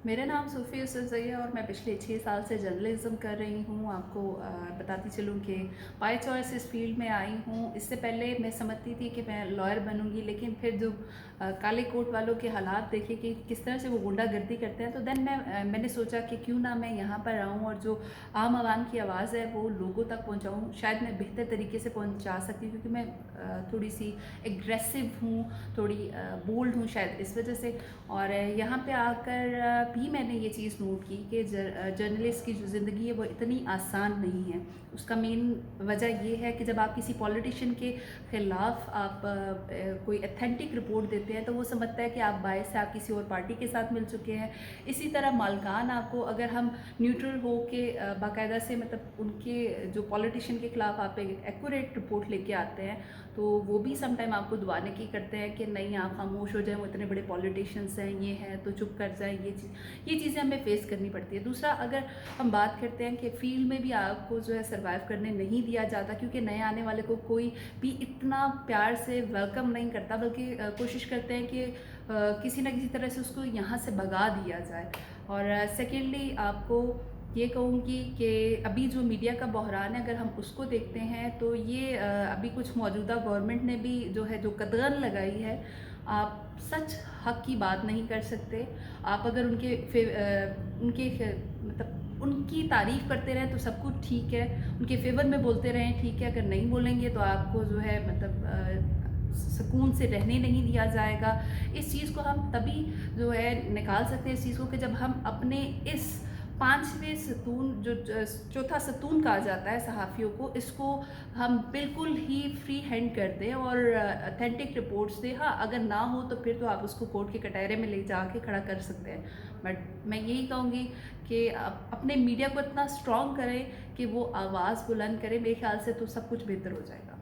मेरा नाम सूफ़ी यूसुफ़ज़ई है और मैं पिछले 6 साल से जर्नलिज़्म कर रही हूँ। आपको बताती चलूँ कि बाय चॉइस इस फ़ील्ड में आई हूँ। इससे पहले मैं समझती थी कि मैं लॉयर बनूँगी, लेकिन फिर जो काले कोट वालों के हालात देखे कि किस तरह से वो गुंडागर्दी करते हैं, तो देन मैंने सोचा कि क्यों ना मैं यहाँ पर आऊँ और जो आम आवाम की आवाज़ है वो लोगों तक पहुँचाऊँ। शायद मैं बेहतर तरीके से पहुँचा सकती हूँ, क्योंकि मैं थोड़ी-सी एग्रेसिव हूँ, थोड़ी बोल्ड हूँ शायद इस वजह से। और यहाँ पे आकर भी मैंने ये चीज़ नोट की कि जर्नलिस्ट की जो ज़िंदगी है वो इतनी आसान नहीं है। उसका मेन वजह ये है कि जब आप किसी पॉलिटिशियन के ख़िलाफ़ आप कोई ऑथेंटिक रिपोर्ट देते हैं, तो वो समझता है कि आप बायस से आप किसी और पार्टी के साथ मिल चुके हैं। इसी तरह मालकान आपको, अगर हम न्यूट्रल हो के बाकायदा से मतलब उनके जो पॉलिटिशियन के ख़िलाफ़ आप एक एक्यूरेट रिपोर्ट लेके आते हैं, तो वो भी सम टाइम आपको दुआने की करते हैं कि नहीं आप खामोश हो जाएं, वो इतने बड़े पॉलिटिशियंस हैं, ये हैं तो चुप कर जाएं। ये चीज़ें हमें फेस करनी पड़ती है। दूसरा, अगर हम बात करते हैं कि फ़ील्ड में भी आपको जो है सर्वाइव करने नहीं दिया जाता, क्योंकि नए आने वाले को कोई भी इतना प्यार से वेलकम नहीं करता, बल्कि कोशिश करते हैं कि किसी न किसी तरह से उसको यहाँ से भगा दिया जाए। और सेकेंडली आपको ये कहूँगी कि अभी जो मीडिया का बहरान है, अगर हम उसको देखते हैं तो ये अभी कुछ मौजूदा गवर्नमेंट ने भी जो है जो कदगन लगाई है, आप सच हक की बात नहीं कर सकते। आप अगर मतलब उनकी तारीफ़ करते रहें तो सब कुछ ठीक है, उनके फेवर में बोलते रहें ठीक है, अगर नहीं बोलेंगे तो आपको जो है मतलब सुकून से रहने नहीं दिया जाएगा। इस चीज़ को हम तभी जो है निकाल सकते हैं इस चीज़ को, कि जब हम अपने इस पाँचवें सतून जो चौथा सतून कहा जाता है सहाफ़ियों को, इसको हम बिल्कुल ही फ्री हैंड कर दें और ऑथेंटिक रिपोर्ट्स दें। हाँ, अगर ना हो तो फिर तो आप उसको कोर्ट के कटहरे में ले जाके खड़ा कर सकते हैं। बट मैं यही कहूँगी कि आप अपने मीडिया को इतना स्ट्रॉन्ग करें कि वो आवाज़ बुलंद करें। मेरे ख्याल से तो सब कुछ बेहतर हो जाएगा।